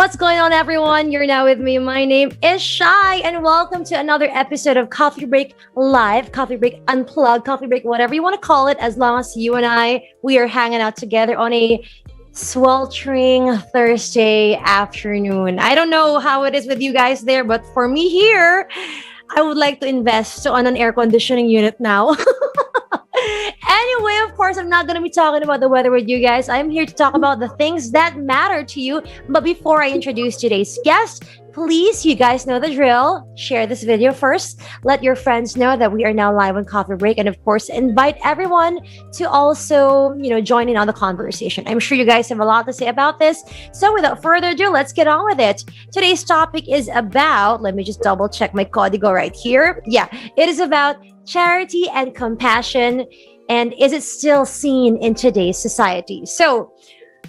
What's going on, everyone? You're now with me. My name is Shai, and welcome to another episode of Coffee Break Live, Coffee Break Unplugged, Coffee Break, whatever you want to call it, as long as you and we are hanging out together on a sweltering Thursday afternoon. I don't know how it is with you guys there, but for me here, I would like to invest on an air conditioning unit now. Anyway, of course, I'm not going to be talking about the weather with you guys. I'm here to talk about the things that matter to you. But before I introduce today's guest, please, you guys know the drill. Share this video first. Let your friends know that we are now live on Coffee Break. And of course, invite everyone to also, join in on the conversation. I'm sure you guys have a lot to say about this. So without further ado, let's get on with it. Today's topic is about, let me just double check my código right here. Yeah, it is about charity and compassion. And is it still seen in today's society? So,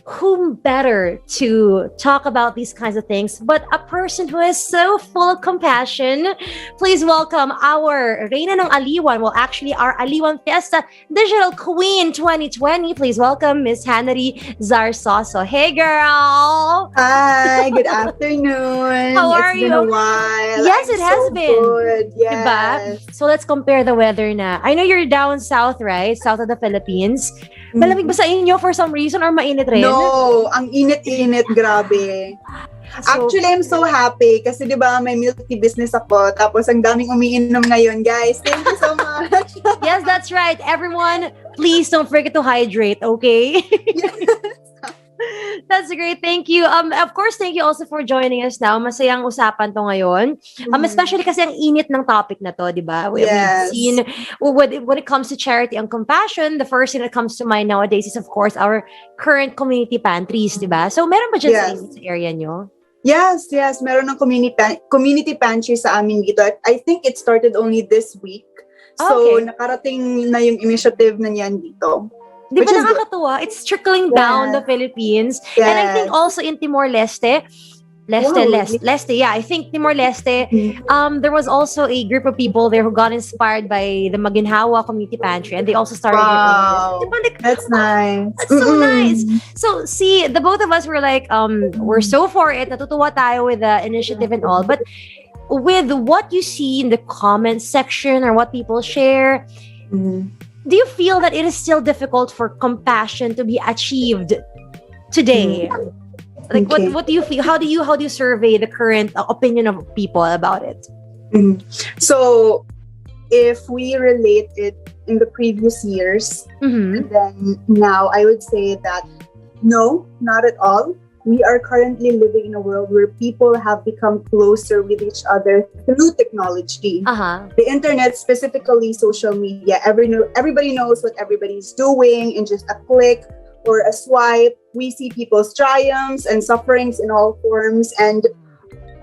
whom better to talk about these kinds of things but a person who is so full of compassion? Please welcome our Reina ng Aliwan. Well, actually, our Aliwan Fiesta Digital Queen 2020. Please welcome Miss Jannarie Zarzoso. Hey, girl. Hi, good afternoon. How are you? It's been a while. Yes, I'm it has so been. Good. Yes. Diba? So let's compare the weather na. I know you're down south, right? South of the Philippines. Malamig ba sa inyo for some reason or mainit rin? No, ang init-init, grabe. Actually, I'm so happy kasi 'di ba may milk tea business ako tapos ang daming umiinom ngayon, guys. Thank you so much. Yes, that's right. Everyone, please don't forget to hydrate, okay? That's great. Thank you. Of course, thank you also for joining us now. Masayang usapan to ngayon. Especially kasi ang init ng topic na to, di ba? We've seen when it comes to charity and compassion, the first thing that comes to mind nowadays is, of course, our current community pantries, di ba? So, meron ba dyan sa area nyo? Yes. Meron ng community pantry sa amin dito. I think it started only this week. So, nakarating na yung initiative na niyan dito. Di ba nakakatuwa? It's trickling down the Philippines. Yes. And I think also in Timor-Leste, I think Timor-Leste, there was also a group of people there who got inspired by the Maginhawa Community Pantry, and they also started their own. That's nice. That's so nice. So, see, the both of us were like, we're so for it. Natutuwa tayo with the initiative and all. But with what you see in the comment section or what people share, do you feel that it is still difficult for compassion to be achieved today? Like, what do you feel? How do you survey the current opinion of people about it? So, if we relate it in the previous years, then now I would say that no, not at all. We are currently living in a world where people have become closer with each other through technology. The internet, specifically social media. Everybody knows what everybody's doing in just a click or a swipe. We see people's triumphs and sufferings in all forms. And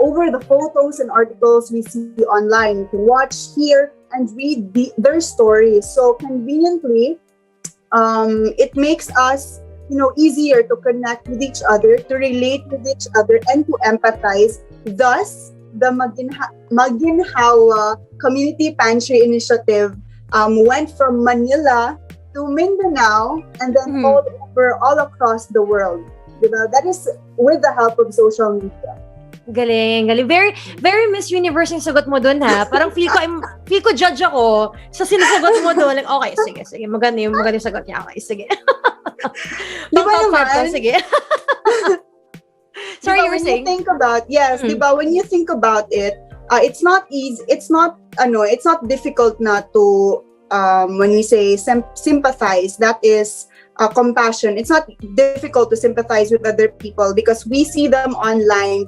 over the photos and articles we see online, you can watch, hear, and read their stories. So conveniently, it makes us easier to connect with each other, to relate with each other, and to empathize. Thus, the Maginhawa Community Pantry Initiative went from Manila to Mindanao and then all across the world. Diba? That is with the help of social media. Galing. Very, very Miss Universe yung sagot mo dun, ha? Parang feel ko judge ako sa sinasagot mo dun. Like, okay, sige. Maganda yung sagot niya. Okay, sige. Di ba naman? Sige. Sorry, you were saying? Diba, when you think about it, it's not easy, it's not difficult not to, when we say sympathize, that is compassion. It's not difficult to sympathize with other people because we see them online,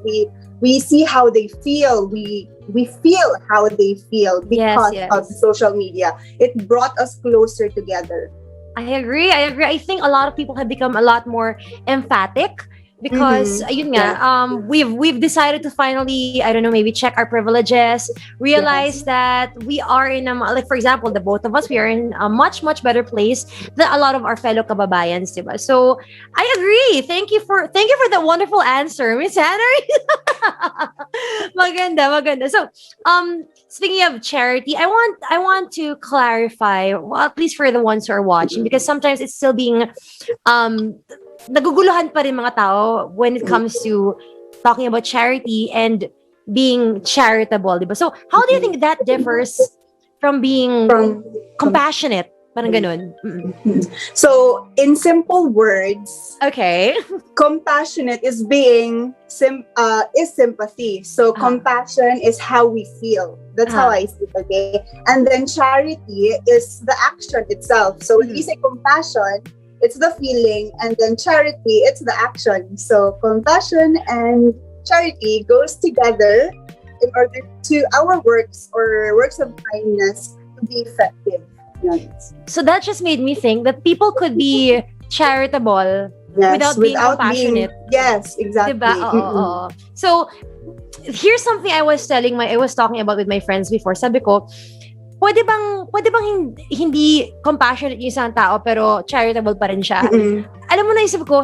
we see how they feel, we feel how they feel because of social media. It brought us closer together. I agree. I think a lot of people have become a lot more emphatic because we've decided to finally, I don't know, maybe check our privileges, realize that we are in a, like, for example, the both of us, we are in a much better place than a lot of our fellow kababayans, diba? So I agree. Thank you for the wonderful answer, Miss Jannarie. Maganda. So speaking of charity, I want to clarify, well, at least for the ones who are watching, because sometimes it's still being naguguluhan pa rin mga tao when it comes to talking about charity and being charitable, diba? So, how do you think that differs from being compassionate? Parang ganun. So, in simple words, okay, compassionate is being is sympathy. So, compassion is how we feel. That's how I see it, okay? And then charity is the action itself. So, when we say compassion, it's the feeling, and then charity, it's the action. So, compassion and charity goes together in order to our works or works of kindness to be effective. Yes. So that just made me think that people could be charitable without being compassionate. Yes, exactly. Diba? So here's something I was talking about with my friends before. Sabi ko, pwede bang hindi compassionate yung isang tao pero charitable pa rin siya? Alam mo,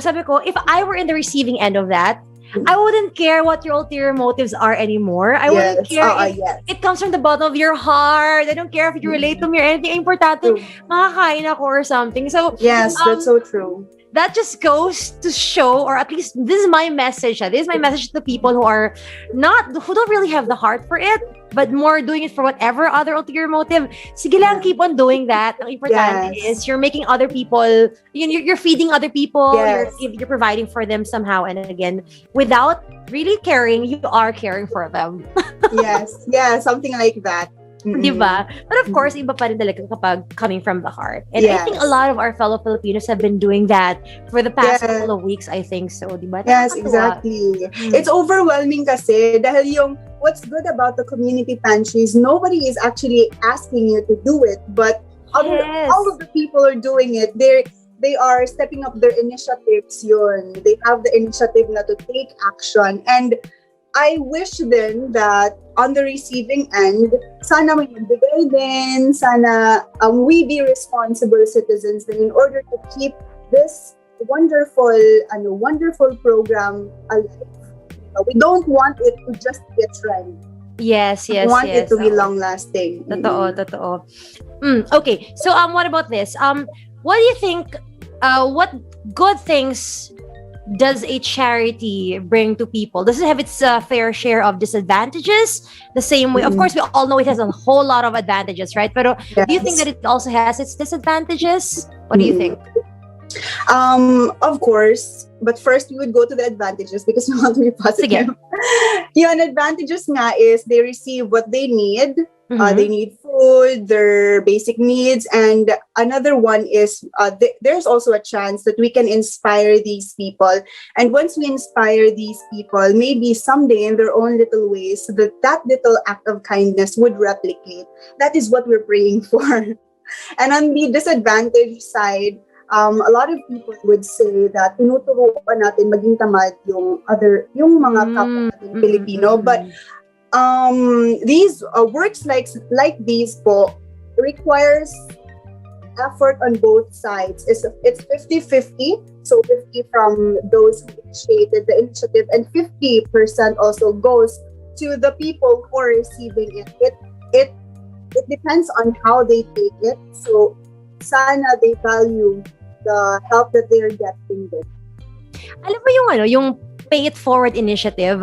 sabi ko, if I were in the receiving end of that, I wouldn't care what your ulterior motives are anymore. I wouldn't care if it comes from the bottom of your heart. I don't care if you relate to me or anything. Importante, makakain ako or something. So, yes, that's so true. That just goes to show, or at least this is my message. This is my message to people who don't really have the heart for it, but more doing it for whatever other ulterior motive. Sige lang, keep on doing that. Ang importante is you're making other people, you're feeding other people, you're providing for them somehow. And again, without really caring, you are caring for them. yes, something like that. Diba? But of course, iba pa rin talaga kapag coming from the heart. And I think a lot of our fellow Filipinos have been doing that for the past couple of weeks, I think so. Diba? Yes, exactly. It's overwhelming kasi dahil what's good about the community pantries, nobody is actually asking you to do it, but all of the people are doing it. They are stepping up their initiatives yun. They have the initiative na to take action. And I wish then that on the receiving end, sana may magbigay din, sana we be responsible citizens then in order to keep this wonderful program alive. We don't want it to just be a trend. Yes. We want it to be long-lasting. Totoo. Okay, so what about this? What do you think, what good things does a charity bring to people? Does it have its fair share of disadvantages? The same way, of course, we all know it has a whole lot of advantages, right? But do you think that it also has its disadvantages? What do you think? Of course, but first we would go to the advantages because we want to be positive. Yung advantages nga is they receive what they need. They need food, their basic needs, and another one is there's also a chance that we can inspire these people. And once we inspire these people, maybe someday in their own little ways, that little act of kindness would replicate. That is what we're praying for. And on the disadvantage side, a lot of people would say that tinuturuan natin maging tamad yung mga kapwa natin Filipino, but these works like these po requires effort on both sides. It's 50-50, so 50 from those who initiated the initiative and 50% also goes to the people who are receiving it. It depends on how they take it, so sana they value the help that they're getting with. Alam mo yung Pay It Forward initiative?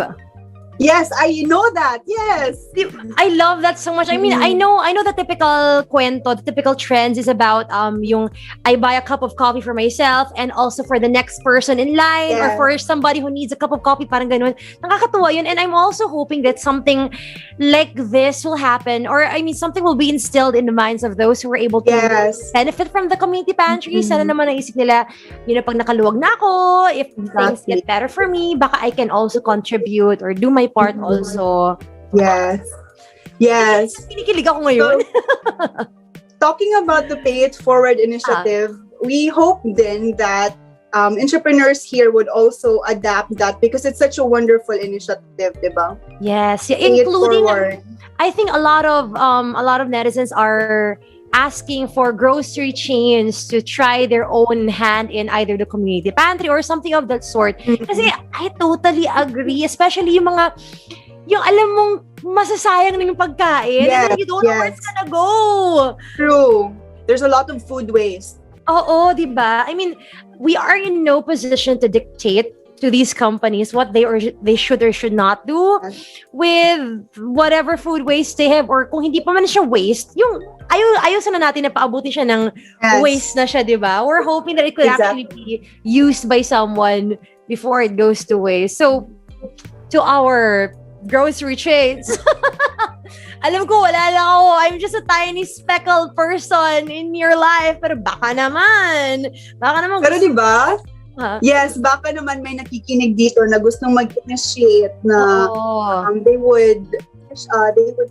Yes, I know that. Yes. I love that so much. I mean, I know the typical kwento, the typical trends is about yung I buy a cup of coffee for myself and also for the next person in line or for somebody who needs a cup of coffee, parang ganun. Nakakatuwa yun. And I'm also hoping that something like this will happen, or I mean, something will be instilled in the minds of those who were able to benefit from the community pantry. Sana naman naisip nila, pag nakaluwag na ako, if things get better for me, baka I can also contribute or do my part also. Yes. Kinikilig ako ngayon. So, talking about the Pay It Forward initiative, we hope then that entrepreneurs here would also adapt that because it's such a wonderful initiative, diba? Yes, including I think a lot of netizens are asking for grocery chains to try their own hand in either the community pantry or something of that sort. Kasi I totally agree, especially yung alam mong masasayang na yung pagkain and then you don't know where it's gonna go. True. There's a lot of food waste. Oo, diba? I mean, we are in no position to dictate to these companies what they should or should not do with whatever food waste they have, or kung hindi pa man siya waste, yung ayusin na natin na paabuti siya ng waste na siya, di ba? We're hoping that it could actually be used by someone before it goes to waste. So, to our grocery chains, alam ko, wala lang ako. I'm just a tiny speckled person in your life. Pero baka naman. Pero di ba? Yes, baka naman may nakikinig dito na gustong mag-initiate na they would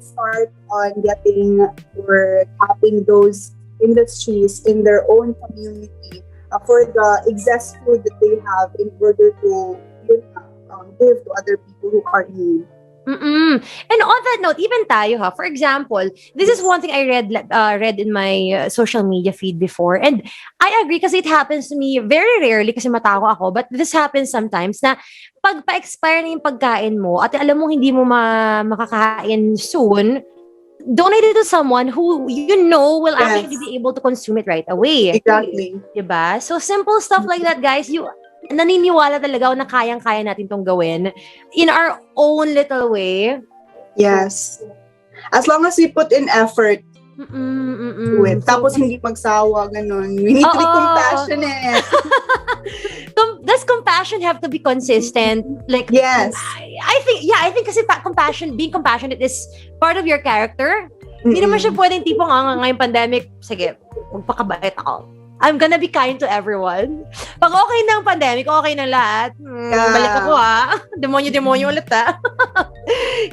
start on getting or tapping those industries in their own community for the excess food that they have in order to give to other people who are in need. And on that note, even tayo for example, this is one thing I read in my social media feed before, and I agree kasi it happens to me very rarely kasi matao ako, but this happens sometimes na pag pa-expire na yung pagkain mo at alam mo hindi mo makakain soon, donate it to someone who will actually be able to consume it right away. Exactly. Diba? So simple stuff like that, guys. Naniniwala talaga ako na kayang-kaya natin tong gawin in our own little way. Yes. As long as we put in effort to it. Tapos hindi magsawa, ganun. We need to be compassionate. Does compassion have to be consistent? Like, yes. I think kasi being compassionate is part of your character. Hindi naman siya pwedeng tipong ngayong pandemic, sige, magpakabait ako. I'm gonna be kind to everyone. Pag okay na ang pandemic, okay na lahat. Balik ako Demonyo ulit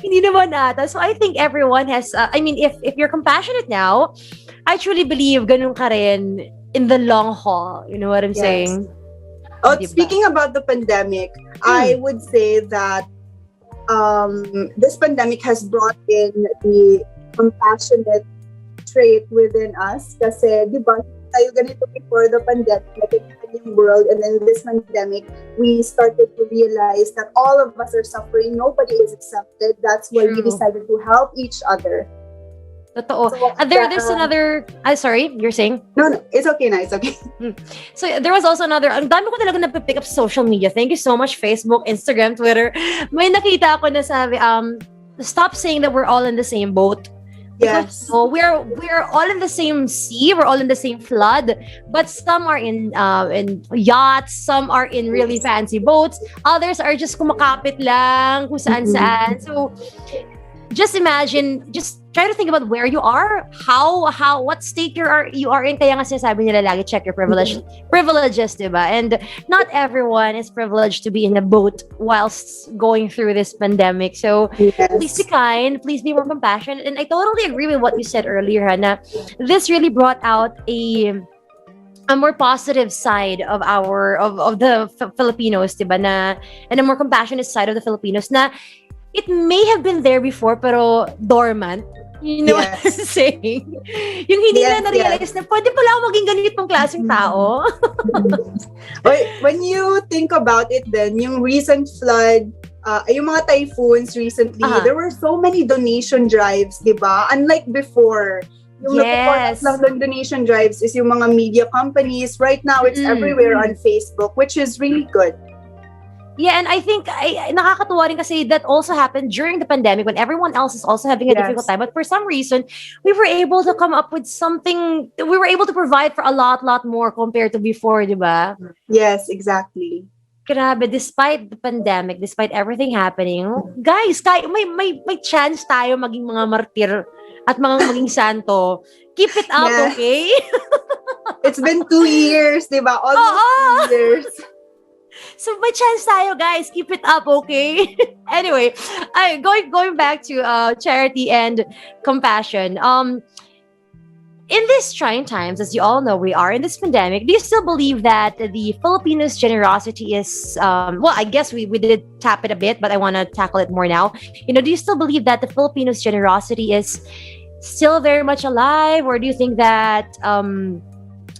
Hindi naman ata. So I think everyone has, if you're compassionate now, I truly believe ganun ka rin in the long haul. You know what I'm saying? Oh, diba? Speaking about the pandemic, I would say that this pandemic has brought in the compassionate trait within us. Kasi, di ba, tayo ganito before the pandemic, like in the world, and then this pandemic, we started to realize that all of us are suffering. Nobody is accepted. That's why we decided to help each other. Totoo. So, there's another... sorry, you're saying? No, it's okay na. It's okay. So, there was also another... Ang dami ko talaga napipick up social media. Thank you so much, Facebook, Instagram, Twitter. May nakita ako na sabi, stop saying that we're all in the same boat. Yes. So we're all in the same sea, we're all in the same flood, but some are in yachts, some are in really fancy boats, others are just kumakapit lang kung saan-saan. So just imagine, just try to think about where you are, what state you are in. Kaya nga sinasabi nila lagi, check your privileges, diba? And not everyone is privileged to be in a boat whilst going through this pandemic. So please be kind, please be more compassionate. And I totally agree with what you said earlier, Hannah. This really brought out a more positive side of the Filipinos, diba? And a more compassionate side of the Filipinos na it may have been there before pero dormant. You know what I'm saying? Yung hindi na na-realize na pwede pala ako maging ganitong klaseng tao. When you think about it then, yung recent flood, yung mga typhoons recently, there were so many donation drives, diba? Unlike before. Yung nag-report lang donation drives is yung mga media companies. Right now, it's everywhere on Facebook, which is really good. Yeah, and I think nakakatuwa rin kasi that also happened during the pandemic when everyone else is also having a difficult time. But for some reason, we were able to come up with something. We were able to provide for a lot more compared to before, di ba? Yes, exactly. Grabe, despite the pandemic, despite everything happening, guys, may chance tayo maging mga martir at maging santo. Keep it up, okay? It's been 2 years, di ba? Almost 2 years. So may chance tayo, guys. Keep it up, okay? Anyway, going back to charity and compassion. In these trying times, as you all know, we are in this pandemic. Do you still believe that the Filipinos' generosity is well? I guess we did tap it a bit, but I want to tackle it more now. Do you still believe that the Filipinos' generosity is still very much alive, or do you think that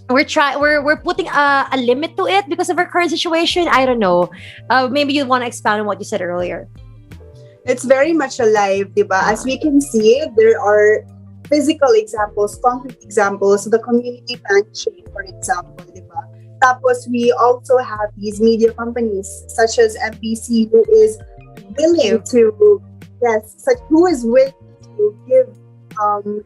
we're putting a limit to it because of our current situation? I don't know. Maybe you want to expound on what you said earlier. It's very much alive, diba? As we can see, there are physical examples, concrete examples. The community pantry, for example, diba? Tapos we also have these media companies such as MBC who is willing to, yes, who is willing to give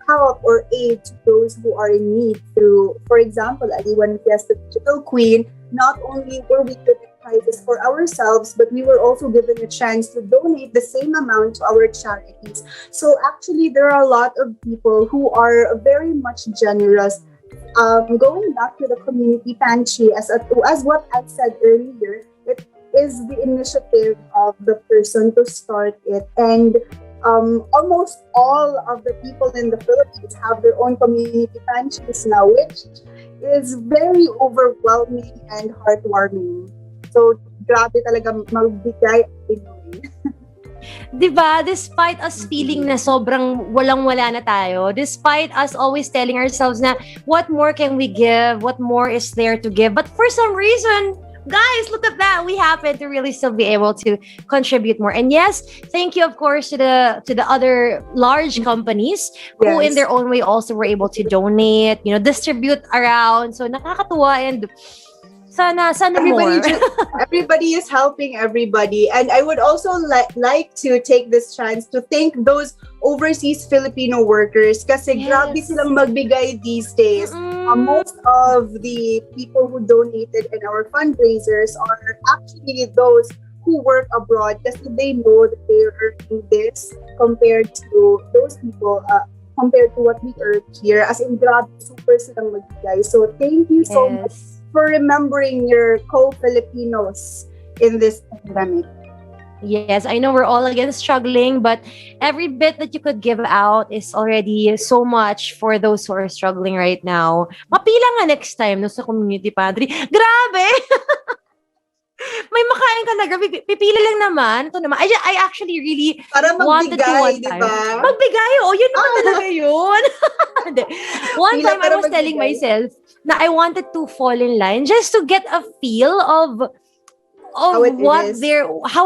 help or aid to those who are in need through, for example, Aliwan Fiesta Digital Queen. Not only were we given prizes for ourselves, but we were also given a chance to donate the same amount to our charities. So actually, there are a lot of people who are very much generous. Going back to the community pantry, as what I said earlier, it is the initiative of the person to start it, and almost all of the people in the Philippines have their own community pantries now, which is very overwhelming and heartwarming. So, grabe talaga magbigay at Pinoy. Diba? Despite us feeling na sobrang walang-wala na tayo, despite us always telling ourselves na what more can we give, what more is there to give, but for some reason, guys, look at that. We happen to really still be able to contribute more. And yes, thank you, of course, to the other large companies who in their own way also were able to donate, distribute around. So nakakatuwa, and sana more. Everybody is helping everybody. And I would also like to take this chance to thank those overseas Filipino workers kasi grabe silang magbigay these days. Most of the people who donated in our fundraisers are actually those who work abroad kasi they know that they're earning this compared to those people, compared to what we earn here. As in, grabe, super silang magbigay. So thank you so much for remembering your co-Filipinos in this pandemic. Yes, I know we're all again struggling, but every bit that you could give out is already so much for those who are struggling right now. Mapila nga next time no sa community pantry. Grabe! May makain ka na, pipili lang naman. Ito naman. I actually really wanted to one time. Diba? Magbigay, yun naman talaga yun. One time I was telling myself na I wanted to fall in line just to get a feel of how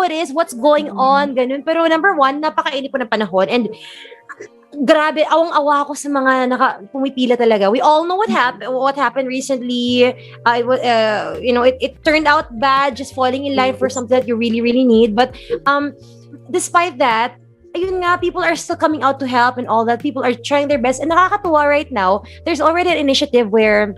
it is, what's going on, ganun. Pero number one, napakainit po ng panahon, and grabe, awang-awa ako sa mga pumipila talaga. We all know what happened recently. It turned out bad, just falling in line for something that you really, really need. But despite that, ayun nga, people are still coming out to help and all that. People are trying their best. And nakakatuwa right now, there's already an initiative where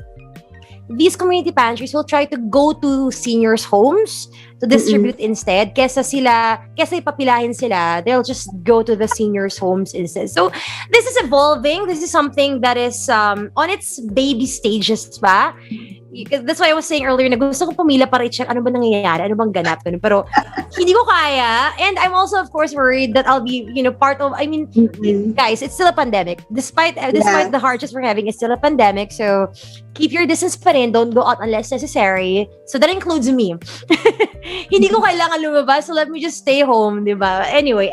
these community pantries will try to go to seniors' homes to distribute instead. Kesa ipapilahin sila, they'll just go to the seniors' homes instead. So, this is evolving. This is something that is on its baby stages pa. That's why I was saying earlier na gusto ko pumila para i-check ano ba nangyayari, ano bang ganap. Pero hindi ko kaya. And I'm also, of course, worried that I'll be, part of, guys, it's still a pandemic. Despite the hardships we're having, it's still a pandemic. So, keep your distance pa rin. Don't go out unless necessary. So, that includes me. Hindi ko kailangan lumabas, so let me just stay home, di ba? Anyway,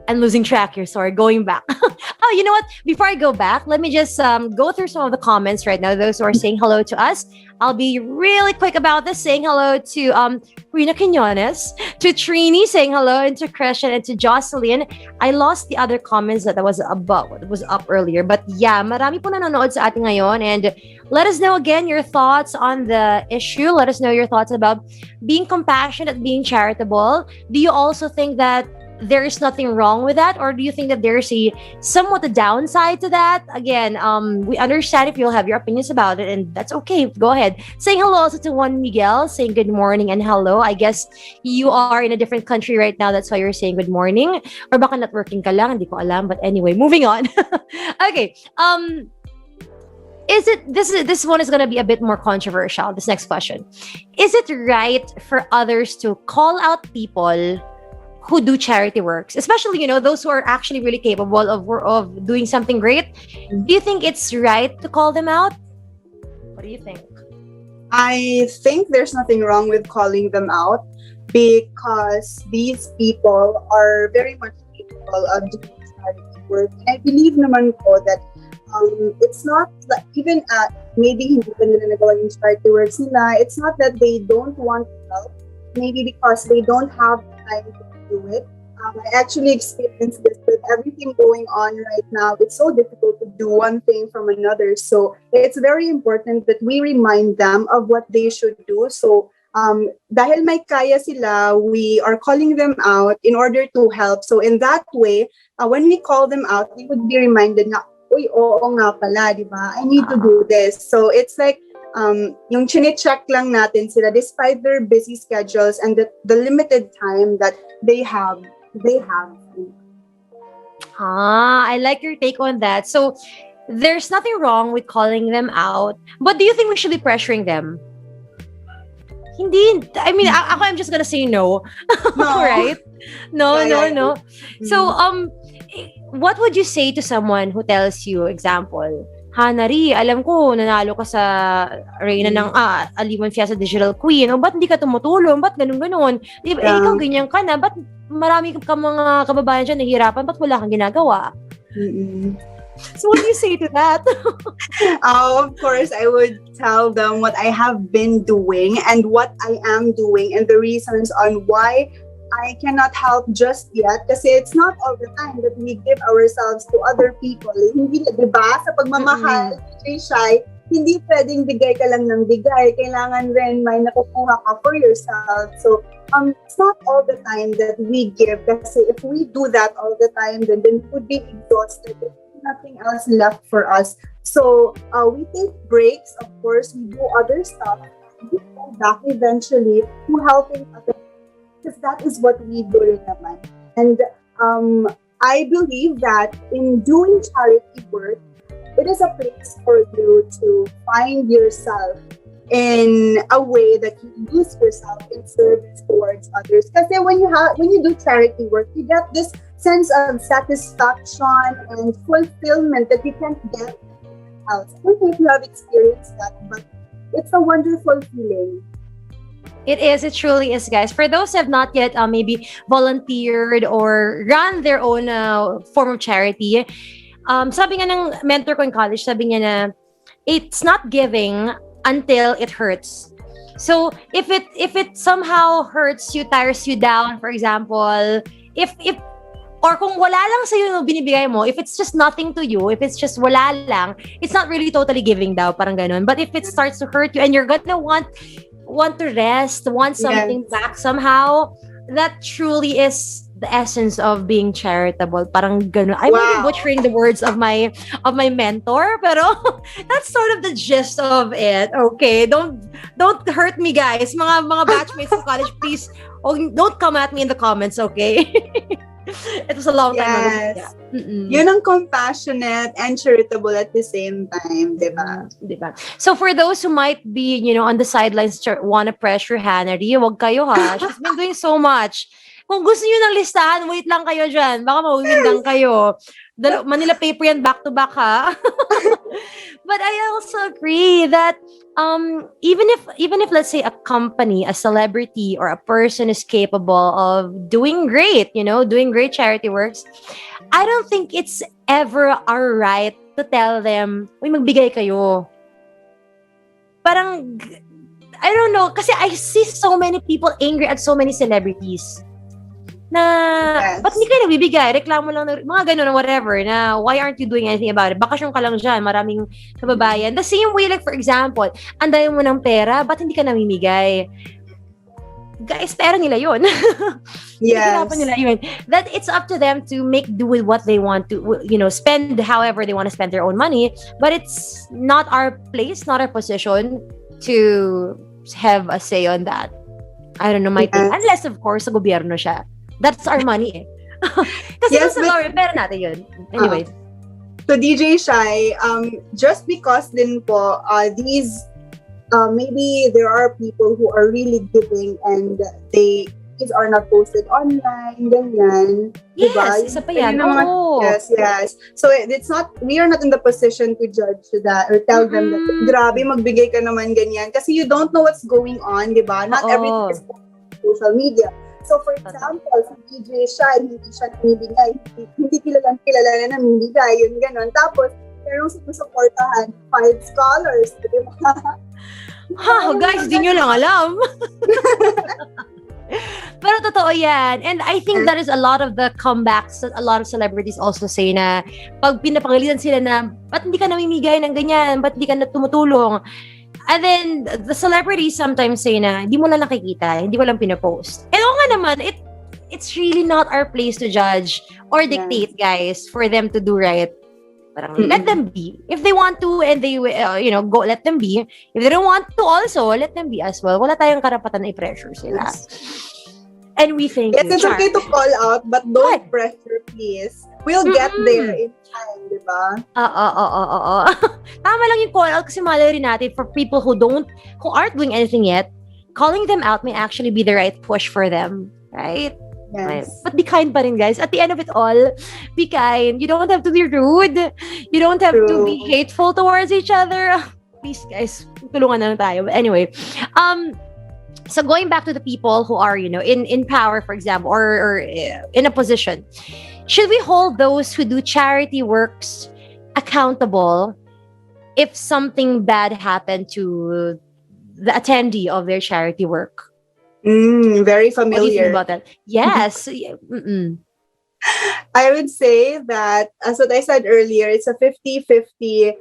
I'm losing track here. Sorry, going back. Oh, you know what? Before I go back, let me just go through some of the comments right now. Those who are saying hello to us. I'll be really quick about this. Saying hello to Rina Quinones, to Trini, saying hello, and to Christian, and to Jocelyn. I lost the other comments that was up earlier. But yeah, marami po nanonood sa atin ngayon. And let us know again your thoughts on the issue. Let us know your thoughts about being compassionate, being charitable. Do you also think that there is nothing wrong with that, or do you think that there's somewhat a downside to that? Again, we understand if you'll have your opinions about it, and that's okay. Go ahead. Saying hello also to Juan Miguel, saying good morning and hello. I guess you are in a different country right now, that's why you're saying good morning. Or baka not working ka lang, hindi ko alam. But anyway, moving on. Okay. This one is gonna be a bit more controversial. This next question: is it right for others to call out people who do charity works, especially those who are actually really capable of doing something great? Do you think it's right to call them out? What do you think? I think there's nothing wrong with calling them out because these people are very much capable of doing charity work. And I believe naman ko that it's not like even maybe hindi pa nila nagawa yung charity works nila. It's not that they don't want to help. Maybe because they don't have time to do it. I actually experienced this with everything going on right now. It's so difficult to do one thing from another. So it's very important that we remind them of what they should do. So dahil may kaya sila, we are calling them out in order to help. So in that way, when we call them out, they would be reminded na, uy, oo nga pala, di ba? I need to do this. So it's like, yung chine-check lang natin sila despite their busy schedules and the limited time that they have. I like your take on that. So there's nothing wrong with calling them out, but do you think we should be pressuring them? Hindi. I mean, I'm just gonna say no. No. Right? No. Mm-hmm. So, what would you say to someone who tells you, example, Jannarie, alam ko, nanalo ka sa Reyna ng Aliwan Fiesta Digital Queen. O, ba't hindi ka tumutulong? Ba't ganun-ganun? Diba, ikaw ganyan ka na. Ba't marami ka mga kababayan dyan nahihirapan? Ba't wala kang ginagawa? Mm-mm. So, what do you say to that? Of course, I would tell them what I have been doing and what I am doing and the reasons on why I cannot help just yet kasi it's not all the time that we give ourselves to other people. Hindi, di ba? Sa pagmamahal, Shai, hindi pwedeng bigay ka lang ng bigay. Kailangan rin may nakukuha ka for yourself. So, it's not all the time that we give kasi if we do that all the time, then we would be exhausted. There's nothing else left for us. So, we take breaks. Of course, we do other stuff. We come back eventually to helping others. Because that is what we do rin naman. And I believe that in doing charity work, it is a place for you to find yourself in a way that you use yourself in service towards others. Because when you do charity work, you get this sense of satisfaction and fulfillment that you can't get else. I don't know if you have experienced that, but it's a wonderful feeling. It is. It truly is, guys. For those who have not yet maybe volunteered or run their own form of charity, sabi nga ng mentor ko in college, sabi niya na, it's not giving until it hurts. So, if it somehow hurts you, tires you down, for example, if or kung wala lang sa'yo yung binibigay mo, if it's just nothing to you, if it's just wala lang, it's not really totally giving daw, parang ganun. But if it starts to hurt you and you're gonna want to rest, want something back somehow, that truly is the essence of being charitable. Parang ganun. I'm really butchering the words of my mentor, pero that's sort of the gist of it. Okay, don't hurt me, guys. Mga batchmates in college, please, don't come at me in the comments, okay? It was a long time ago. Yes. Yun ang compassionate and charitable at the same time, diba? So for those who might be, on the sidelines, wanna pressure Jannarie, wag kayo ha. She's been doing so much. Kung gusto niyo ng listahan, wait lang kayo dyan. Baka mawindang kayo. Manila paper yan back-to-back ha. But I also agree that even if let's say a company, a celebrity, or a person is capable of doing great, doing great charity works, I don't think it's ever our right to tell them, uy, magbigay kayo. Parang, I don't know, kasi I see so many people angry at so many celebrities. Na, ba't hindi kayo nagbibigay? Reklamo lang, mga ganun, whatever, na why aren't you doing anything about it? Bakasyon ka lang dyan, maraming kababayan. The same way, like for example, anday mo ng pera, ba't hindi ka namimigay? Guys, pera nila yun. Yes. Nila yun. That it's up to them to make do with what they want to, spend however they want to spend their own money. But it's not our place, not our position to have a say on that. I don't know, my thing. Unless, of course, sa gobyerno siya. That's our money eh. Kasi sa government, pera natin yun. Anyway. So DJ Shai, just because din po, these, maybe there are people who are really giving and these are not posted online, ganyan. Yes, diba? Isa pa yan. Yes. So it's not, we are not in the position to judge that or tell them that, grabe, magbigay ka naman ganyan. Kasi you don't know what's going on, diba? Not everything is on social media. So for example, si DJ Shai, hindi siya namimigay, hindi kilala na namimigay, yun ganon. Tapos, merong sinusuportahan 5 scholars, di ba? Guys, di nyo lang alam. Pero totoo yan. And I think that is a lot of the comebacks that a lot of celebrities also say na pag pinapagalitan sila na, ba't hindi ka namimigay ng ganyan? Ba't hindi ka na tumutulong? And then, the celebrities sometimes say na, hindi mo lang nakikita, hindi mo lang pinapost. And oo nga naman, it's really not our place to judge or dictate, guys, for them to do right. Parang let them be. If they want to and they, go, let them be. If they don't want to also, let them be as well. Wala tayong karapatan na i-pressure sila. Yes. And we thank you. It's okay to call out, but don't pressure, please. We'll get there in time, di ba? Oo. Tama lang yung call out kasi malay rin natin for people who aren't doing anything yet, calling them out may actually be the right push for them. Right? Yes. But be kind pa rin, guys. At the end of it all, be kind. You don't have to be rude. You don't have to be hateful towards each other. Please, guys, tulungan na lang tayo. But anyway, so going back to the people who are, in power, for example, or in a position, should we hold those who do charity works accountable if something bad happened to the attendee of their charity work? Very familiar. What do you think about that? Yes. I would say that, as what I said earlier, it's a 50-50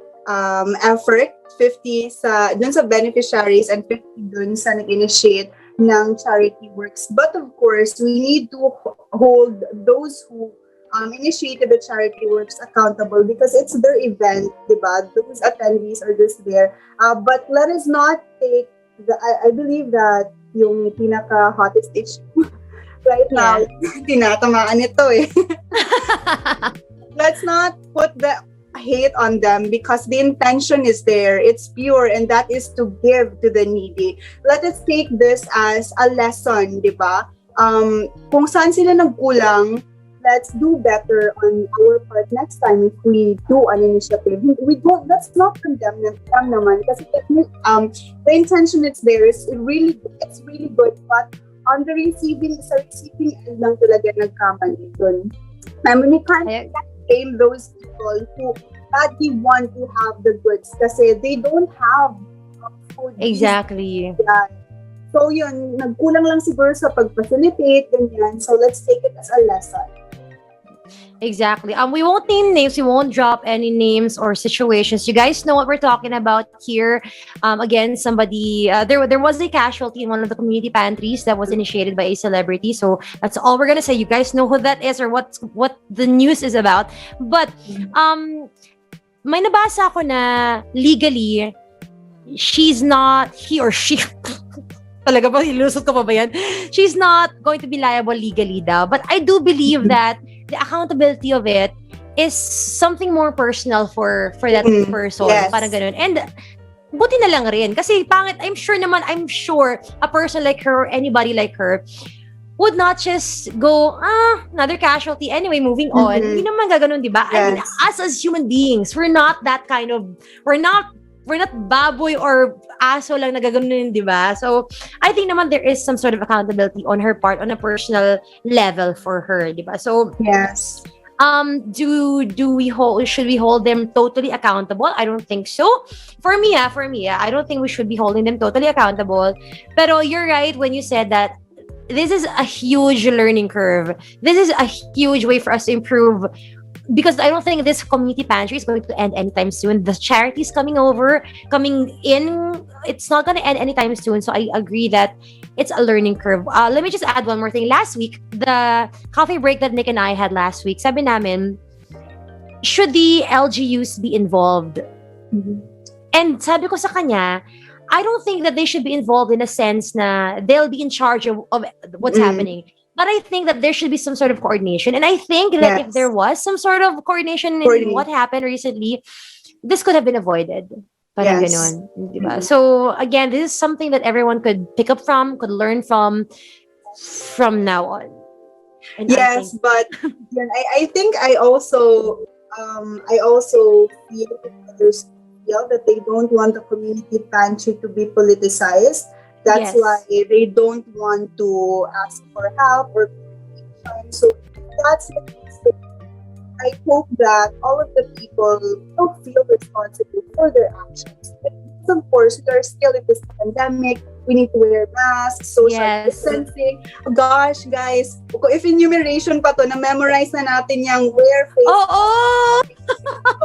effort. 50 dun sa beneficiaries and 50 dun sa nag-initiate ng charity works. But of course, we need to hold those who initiated the charity works accountable because it's their event, diba? Those attendees are just there. But let us not take, I believe that yung pinaka-hottest issue right now, tinatamaan ito eh. Let's not put the hate on them because the intention is there. It's pure and that is to give to the needy. Let us take this as a lesson, di ba? Kung saan sila nagkulang, let's do better on our part next time if we do an initiative. Let's not condemn them naman kasi the intention is there. It's really good, but on the receiving end lang talaga nagkamali dun. I mean, we can't blame those people who badly want to have the goods kasi they don't have food. Exactly. Yeah. So yun, nagkulang lang siguro sa pag-facilitate, ganyan. So let's take it as a lesson. Exactly. We won't name names. We won't drop any names or situations. You guys know what we're talking about here. Again, somebody there was a casualty in one of the community pantries that was initiated by a celebrity. So that's all we're gonna say. You guys know who that is or what the news is about. But may nabasa ako na legally he or she talaga ba ilusot ko pa ba yan? She's not going to be liable legally daw. But I do believe that the accountability of it is something more personal for that person. Yes. Parang ganun. And buti na lang rin. Kasi pangit, I'm sure a person like her or anybody like her would not just go, another casualty. Anyway, moving on. Hindi naman gaganon, di ba? Yes. I mean, us as human beings, we're not that kind of, we're not baboy or aso lang nagaganon, di ba? So, I think naman there is some sort of accountability on her part, on a personal level for her, di ba? So, yes. Should we hold them totally accountable? I don't think so. For me, I don't think we should be holding them totally accountable. Pero you're right when you said that this is a huge learning curve. This is a huge way for us to improve. Because I don't think this community pantry is going to end anytime soon. The charities coming in, it's not going to end anytime soon. So I agree that it's a learning curve. Let me just add one more thing. Last week, the coffee break that Nick and I had last week, sabi namin, should the LGUs be involved? And sabi ko sa kanya, I don't think that they should be involved in a sense na they'll be in charge of what's happening. But I think that there should be some sort of coordination. And I think that if there was some sort of coordination in what happened recently, this could have been avoided. Parang ganon, diba? So again, this is something that everyone could pick up from, could learn from now on. And yes, but I think I also feel that they don't want the community pantry to be politicized. That's why they don't want to ask for help or communication. So that's the reason. I hope that all of the people don't feel responsible for their actions. But of course, we are still in this pandemic. We need to wear masks, social Yes. distancing. Gosh, guys, if enumeration pa to, na-memorize na natin yung wear face Oo!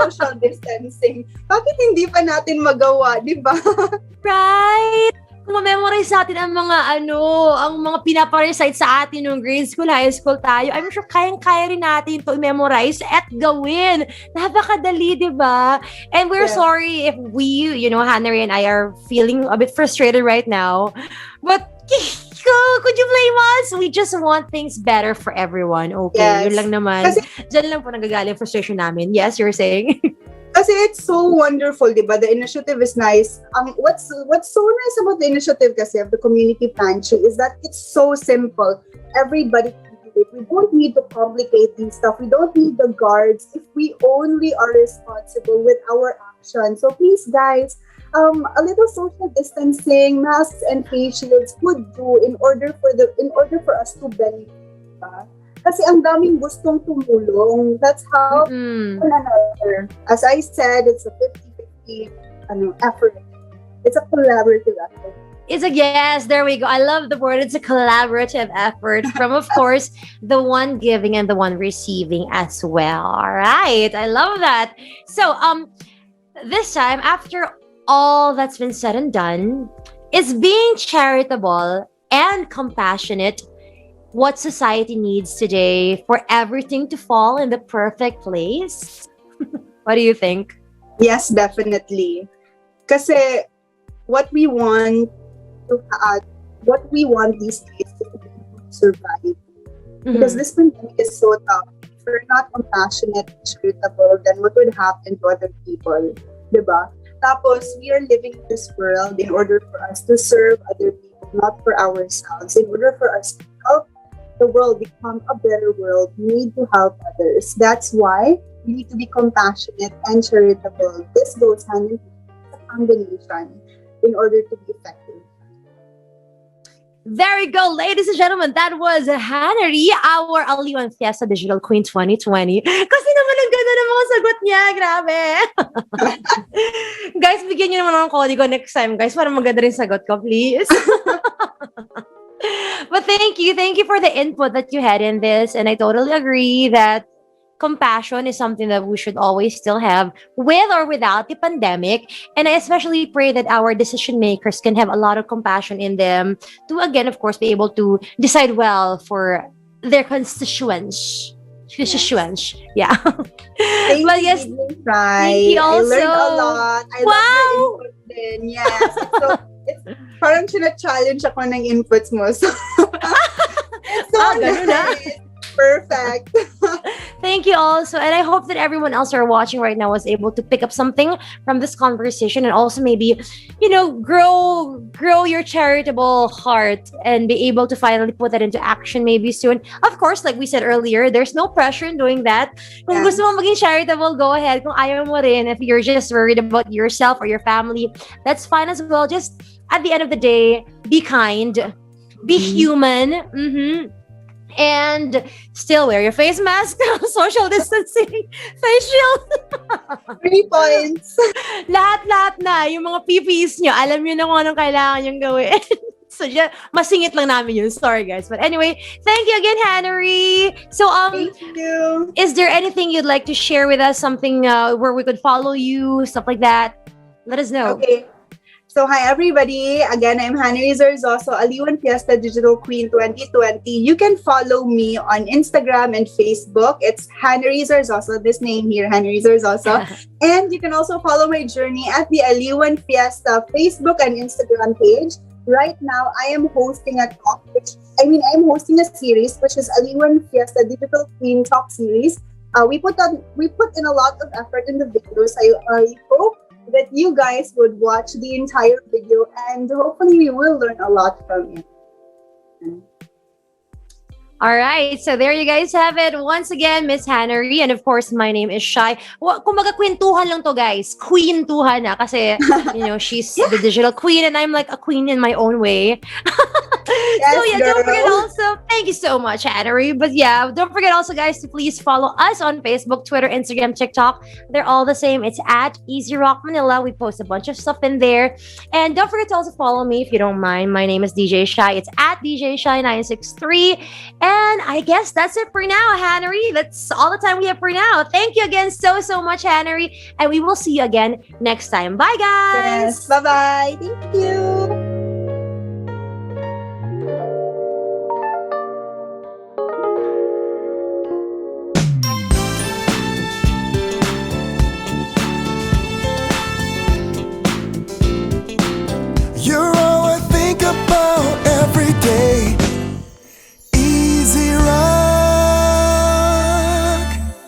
social distancing. Bakit hindi pa natin magawa, di ba? Right? Kung ma-memorize natin ang mga ang mga pinapa-recite sa atin nung grade school, high school tayo, I'm sure kayang-kaya rin natin to i-memorize at gawin. Napakadali, di ba? And we're sorry if we, Jannarie and I are feeling a bit frustrated right now. But could you blame us? We just want things better for everyone. Okay, Yes. yun lang naman. Diyan lang po nanggagaling frustration namin. Yes, you're saying? Kasi it's so wonderful, di ba? The initiative is nice. What's so nice about the initiative kasi of the community pantry is that it's so simple. Everybody can do it. We don't need to complicate these stuff. We don't need the guards if we only are responsible with our actions. So please, guys, a little social distancing, masks and face shields would do in order for us to benefit. Diba? Kasi ang daming gustong tumulong. That's how one another. As I said, it's a 50-50 effort. It's a collaborative effort. Yes, there we go. I love the word. It's a collaborative effort from, of course, the one giving and the one receiving as well. All right. I love that. So, this time, after all that's been said and done, is being charitable and compassionate what society needs today for everything to fall in the perfect place? What do you think? Yes, definitely. Kasi what we want these days is to survive. Because this pandemic is so tough. If we're not compassionate and charitable, then what would happen to other people? Diba? Tapos, we are living in this world in order for us to serve other people, not for ourselves. In order for us to help the world become a better world, we need to help others. That's why we need to be compassionate and charitable. This goes hand in hand. It's a combination in order to be effective. There we go, ladies and gentlemen. That was Jannarie, our Aliwan Fiesta Digital Queen 2020. Kasi naman ang ganda ng mga sagot niya. Grabe. Guys, bigyan niyo naman ng kodi ko next time, guys, para maganda rin sagot ko, please. But thank you for the input that you had in this, and I totally agree that compassion is something that we should always still have with or without the pandemic. And I especially pray that our decision makers can have a lot of compassion in them to, again, of course, be able to decide well for their constituents. Yeah. But yes, thank you also. I learned a lot. I love your input din. Yes. So, it's parang sina-challenge ako ng inputs mo. So, it's so nice. Perfect. Thank you also. And I hope that everyone else who are watching right now was able to pick up something from this conversation and also maybe, grow your charitable heart and be able to finally put that into action maybe soon. Of course, like we said earlier, there's no pressure in doing that. Kung gusto mo maging charitable, go ahead. Kung ayaw mo rin, if you're just worried about yourself or your family, that's fine as well. Just at the end of the day, be kind, be human. And still wear your face mask, social distancing, face shield. 3 points. Lahat na. Yung mga PPEs nyo, alam nyo na kung anong kailangan yung gawin. So, masingit lang namin yun. Sorry, guys. But anyway, thank you again, Jannarie. So, thank you. Is there anything you'd like to share with us? Something where we could follow you, stuff like that? Let us know. Okay. So, hi everybody. Again, I'm Jannarie Zarzoso, Aliwan Fiesta Digital Queen 2020. You can follow me on Instagram and Facebook. It's Jannarie Zarzoso, this name here, Jannarie Zarzoso. And you can also follow my journey at the Aliwan Fiesta Facebook and Instagram page. Right now, I am hosting a talk, I'm hosting a series, which is Aliwan Fiesta Digital Queen Talk Series. We put in a lot of effort in the videos. I hope that you guys would watch the entire video and hopefully we will learn a lot from it. All right, so there you guys have it. Once again, Miss Jannarie, and of course, my name is Shai. Kumbaga, kwentuhan lang to, guys. Queentuhan na kasi, she's Yeah. the digital queen and I'm like a queen in my own way. So Yes, yeah, don't forget girl. also, thank you so much, Jannarie. But yeah, don't forget also, guys, to please follow us on Facebook, Twitter, Instagram, TikTok. They're all the same. It's at Easy Rock Manila. We post a bunch of stuff in there. And don't forget to also follow me if you don't mind. My name is DJ Shai. It's at DJ Shai 963. And I guess that's it for now, Jannarie. That's all the time we have for now. Thank you again so much, Jannarie. And we will see you again next time. Bye, guys. Yes. Bye-bye. Thank you.